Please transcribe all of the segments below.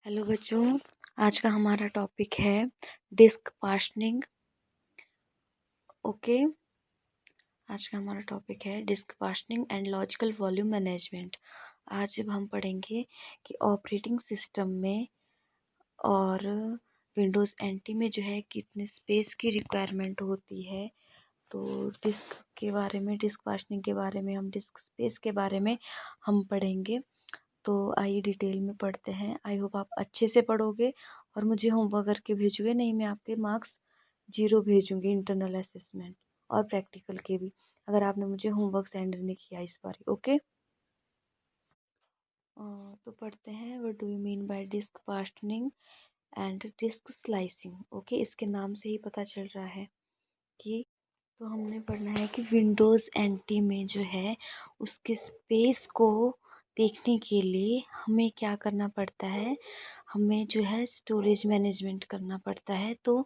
Hello बच्चों, आज का हमारा टॉपिक है डिस्क पार्टीशनिंग। ओके, आज का हमारा टॉपिक है disk partitioning and logical volume management. आज जब हम पढ़ेंगे कि ऑपरेटिंग सिस्टम में और विंडोज़ एनटी में जो है कितने स्पेस की रिक्वायरमेंट होती है, तो डिस्क के बारे में, डिस्क पार्टीशनिंग के बारे में, हम डिस्क स्पेस के बारे में हम पढ़ेंगे। तो आइए डिटेल में पढ़ते हैं। आई होप आप अच्छे से पढ़ोगे और मुझे होमवर्क करके भेजोगे, नहीं मैं आपके मार्क्स 0 भेजूंगी इंटरनल असेसमेंट और प्रैक्टिकल के भी, अगर आपने मुझे होमवर्क सेंड नहीं किया इस बार। ओके, तो पढ़ते हैं। What do you mean by disk partitioning and disk slicing. Okay, इसके नाम से ही पता चल रहा है कि, तो हमने पढ़ना है कि विंडोज़ एनटी में जो है उसके स्पेस को देखने के लिए हमें क्या करना पड़ता है, हमें जो है स्टोरेज मैनेजमेंट करना पड़ता है। तो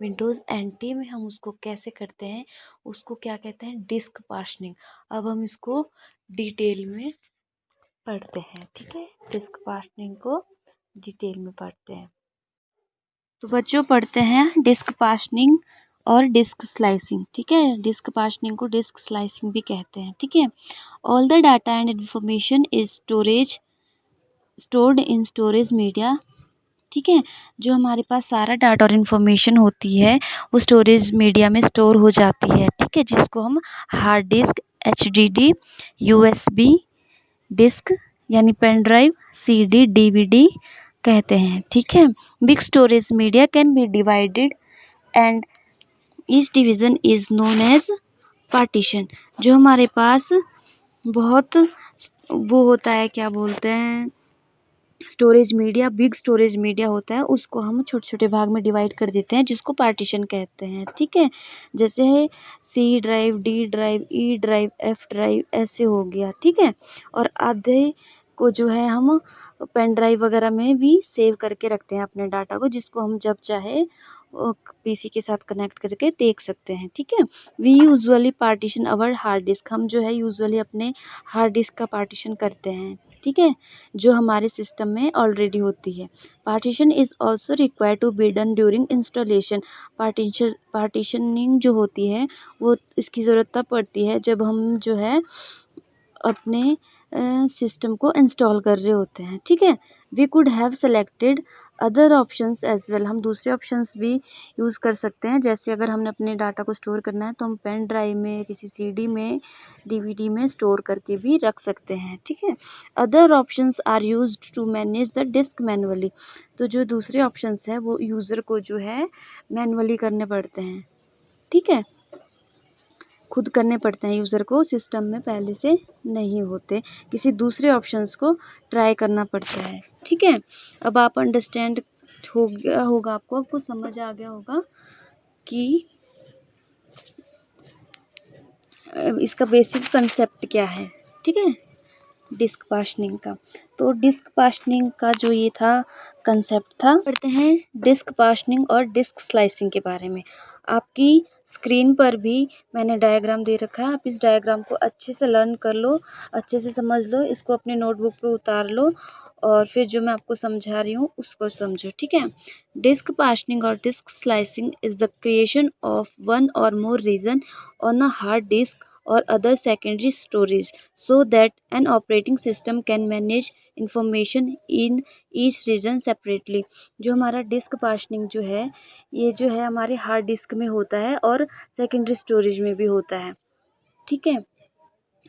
विंडोज़ एनटी में हम उसको कैसे करते हैं, उसको क्या कहते हैं, डिस्क पार्टीशनिंग। अब हम इसको डिटेल में पढ़ते हैं, ठीक है। डिस्क पार्टीशनिंग को डिटेल में पढ़ते हैं। तो बच्चों पढ़ते हैं डिस्क पार्टीशनिंग और डिस्क स्लाइसिंग, ठीक है। डिस्क पार्टीशनिंग को डिस्क स्लाइसिंग भी कहते हैं, ठीक है। All the data and information is stored in storage media, ठीक है। जो हमारे पास सारा डाटा और इन्फॉर्मेशन होती है वो स्टोरेज मीडिया में स्टोर हो जाती है, ठीक है, जिसको हम hard disk, HDD, USB disk यानी पेन ड्राइव, सीडी, डीवीडी कहते हैं, ठीक है। Big storage media can be divided and each division is known as partition. जो हमारे पास बहुत वो होता है, क्या बोलते हैं, storage media, big storage media होता है, उसको हम छोटे छोटे भाग में डिवाइड कर देते हैं, जिसको पार्टीशन कहते हैं, ठीक है। जैसे है C drive, D drive, E drive, F drive, ऐसे हो गया, ठीक है। और आधे को जो है हम पेन ड्राइव वगैरह में भी सेव करके रखते हैं अपने डाटा को, जिसको हम जब चाहे पीसी के साथ कनेक्ट करके देख सकते हैं, ठीक है। We usually partition our hard disk, हम जो है यूजुअली अपने हार्ड डिस्क का पार्टीशन करते हैं, ठीक है, जो हमारे सिस्टम में ऑलरेडी होती है। Partition is also required to be done during installation. Partitioning जो होती है वो इसकी ज़रूरत तब पड़ती है जब हम जो है अपने सिस्टम को इंस्टॉल कर रहे होते हैं, ठीक है। We could have selected other options as well, हम दूसरे ऑप्शंस भी यूज़ कर सकते हैं। जैसे अगर हमने अपने डाटा को स्टोर करना है तो हम पेन ड्राइव में, किसी सीडी में, डीवीडी में स्टोर करके भी रख सकते हैं, ठीक है। Other options are used to manage the disk manually. तो जो दूसरे ऑप्शंस हैं वो यूज़र को जो है मैनुअली करने पड़ते हैं, ठीक है, खुद करने पड़ते हैं यूज़र को, सिस्टम में पहले से नहीं होते, किसी दूसरे ऑप्शंस को ट्राई करना पड़ता है, ठीक है। अब आप अंडरस्टैंड हो गया होगा, आपको समझ आ गया होगा कि इसका बेसिक कंसेप्ट क्या है, ठीक है, डिस्क पार्टीशनिंग का। तो डिस्क पार्टीशनिंग का जो ये था कंसेप्ट था, पढ़ते हैं डिस्क पार्टीशनिंग और डिस्क स्लाइसिंग के बारे में। आपकी स्क्रीन पर भी मैंने डायग्राम दे रखा है, आप इस डायग्राम को अच्छे से लर्न कर लो, अच्छे से समझ लो, इसको अपने नोटबुक पे उतार लो और फिर जो मैं आपको समझा रही हूँ उसको समझो, ठीक है। डिस्क पार्टीशनिंग और disk slicing is the creation of one or more region on a hard disk or other secondary storage so that an operating system can manage information in each region separately। जो हमारा disc partitioning जो है, ये जो है हमारे hard disk में होता है और सेकेंडरी स्टोरेज में भी होता है, ठीक है।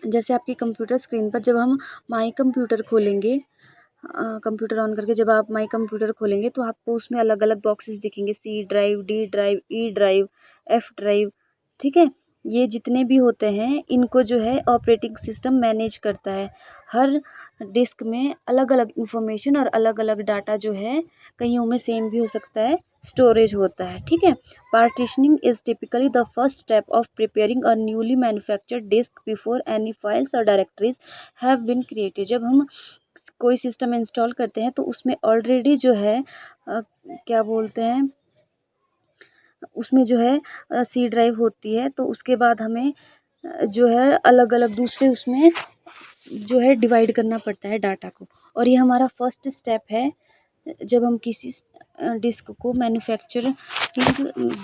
जैसे आपकी कंप्यूटर स्क्रीन पर जब हम माई कंप्यूटर खोलेंगे, कंप्यूटर ऑन करके जब आप माई कंप्यूटर खोलेंगे तो आपको उसमें अलग अलग बॉक्सेस दिखेंगे, C drive, D drive, E drive, F drive, ठीक है। ये जितने भी होते हैं इनको जो है ऑपरेटिंग सिस्टम मैनेज करता है। हर डिस्क में अलग अलग इंफॉर्मेशन और अलग अलग डाटा जो है, कईयों में सेम भी हो सकता है, स्टोरेज होता है, ठीक है। Partitioning is typically the first step of preparing a newly manufactured disk before any files और डायरेक्टरीज हैव बीन क्रिएटेड। जब हम कोई सिस्टम इंस्टॉल करते हैं तो उसमें ऑलरेडी जो है क्या बोलते हैं, उसमें जो है सी ड्राइव होती है, तो उसके बाद हमें जो है अलग अलग दूसरे उसमें जो है डिवाइड करना पड़ता है डाटा को, और ये हमारा फर्स्ट स्टेप है जब हम किसी डिस्क को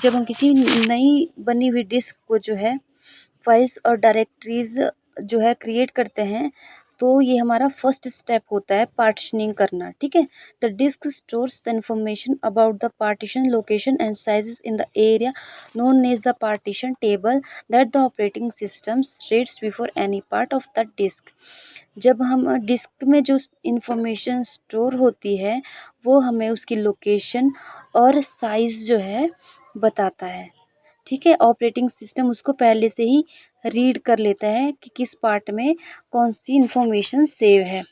जब हम किसी नई बनी हुई डिस्क को जो है फाइल्स और डायरेक्टरीज जो है क्रिएट करते हैं, तो ये हमारा फर्स्ट स्टेप होता है पार्टीशनिंग करना, ठीक है। The disk stores the information about the partition location and sizes in the area known as the partition table that the operating system reads before any part of the disk। जब हम disc में जो information store होती है वो हमें उसकी location और साइज जो है बताता है, ठीक है। ऑपरेटिंग सिस्टम उसको पहले से ही रीड कर लेता है कि किस पार्ट में कौन सी इंफॉर्मेशन सेव है।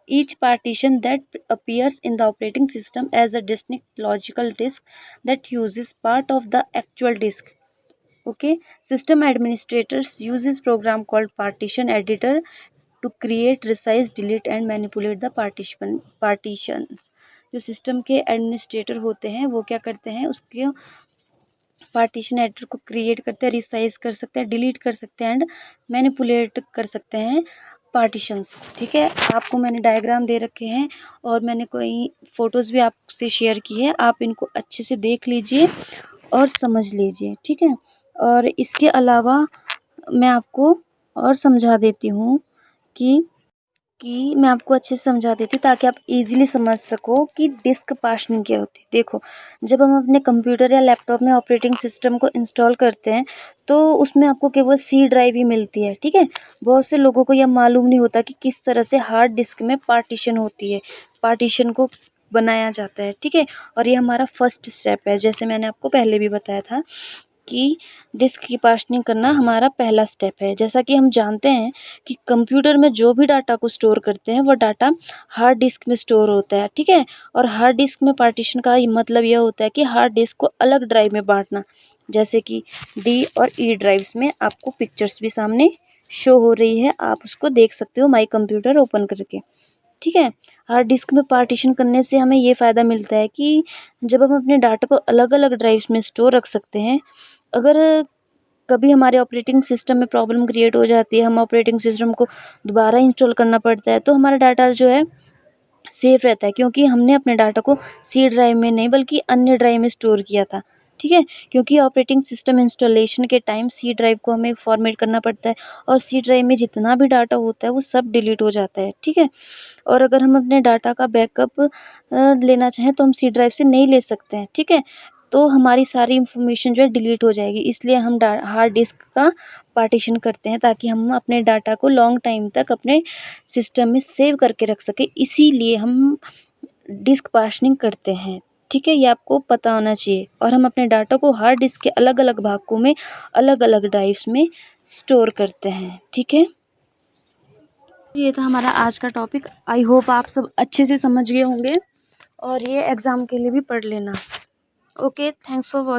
Each partition that appears in the operating system as a distinct logical disk that uses part of the actual disk. Okay, system administrators uses program called partition editor to create resize delete and manipulate the partitions. जो system के administrator होते हैं वो क्या करते हैं, उसके partition editor को क्रिएट करते हैं, रिसाइज कर सकते हैं, डिलीट कर सकते हैं एंड मैनिपुलेट कर सकते हैं पार्टीशंस, ठीक है। आपको मैंने डायग्राम दे रखे हैं और मैंने कोई फ़ोटोज़ भी आपसे शेयर की है, आप इनको अच्छे से देख लीजिए और समझ लीजिए, ठीक है। और इसके अलावा मैं आपको और समझा देती हूँ कि मैं आपको अच्छे से समझा देती हूँ ताकि आप इजीली समझ सको कि डिस्क पार्टीशनिंग क्या होती है। देखो, जब हम अपने कंप्यूटर या लैपटॉप में ऑपरेटिंग सिस्टम को इंस्टॉल करते हैं तो उसमें आपको केवल सी ड्राइव ही मिलती है, ठीक है। बहुत से लोगों को यह मालूम नहीं होता कि किस तरह से हार्ड डिस्क में पार्टीशन होती है, पार्टीशन को बनाया जाता है, ठीक है। और ये हमारा फर्स्ट स्टेप है, जैसे मैंने आपको पहले भी बताया था कि डिस्क की पार्टीशनिंग करना हमारा पहला स्टेप है। जैसा कि हम जानते हैं कि कंप्यूटर में जो भी डाटा को स्टोर करते हैं वो डाटा हार्ड डिस्क में स्टोर होता है, ठीक है। और हार्ड डिस्क में पार्टीशन का मतलब यह होता है कि हार्ड डिस्क को अलग ड्राइव में बांटना, जैसे कि डी और ई ड्राइव्स में। आपको पिक्चर्स भी सामने शो हो रही है, आप उसको देख सकते हो माई कंप्यूटर ओपन करके, ठीक है। हार्ड डिस्क में पार्टीशन करने से हमें ये फ़ायदा मिलता है कि जब हम अपने डाटा को अलग अलग ड्राइव्स में स्टोर रख सकते हैं, अगर कभी हमारे ऑपरेटिंग सिस्टम में प्रॉब्लम क्रिएट हो जाती है, हम ऑपरेटिंग सिस्टम को दोबारा इंस्टॉल करना पड़ता है, तो हमारा डाटा जो है सेफ रहता है, क्योंकि हमने अपने डाटा को सी ड्राइव में नहीं बल्कि अन्य ड्राइव में स्टोर किया था, ठीक है। क्योंकि ऑपरेटिंग सिस्टम इंस्टॉलेशन के टाइम सी ड्राइव को हमें फॉर्मेट करना पड़ता है और सी ड्राइव में जितना भी डाटा होता है वो सब डिलीट हो जाता है, ठीक है। और अगर हम अपने डाटा का बैकअप लेना चाहें तो हम सी ड्राइव से नहीं ले सकते हैं, ठीक है। तो हमारी सारी इन्फॉर्मेशन जो है डिलीट हो जाएगी, इसलिए हम हार्ड डिस्क का पार्टीशन करते हैं ताकि हम अपने डाटा को लॉन्ग टाइम तक अपने सिस्टम में सेव करके रख सकें। इसीलिए हम डिस्क पार्टीशनिंग करते हैं, ठीक है। ये आपको पता होना चाहिए। और हम अपने डाटा को हार्ड डिस्क के अलग अलग भागों में अलग अलग ड्राइव्स में स्टोर करते हैं, ठीक है। ये था हमारा आज का टॉपिक। आई होप आप सब अच्छे से समझ गए होंगे और ये एग्ज़ाम के लिए भी पढ़ लेना। Okay, thanks for watching.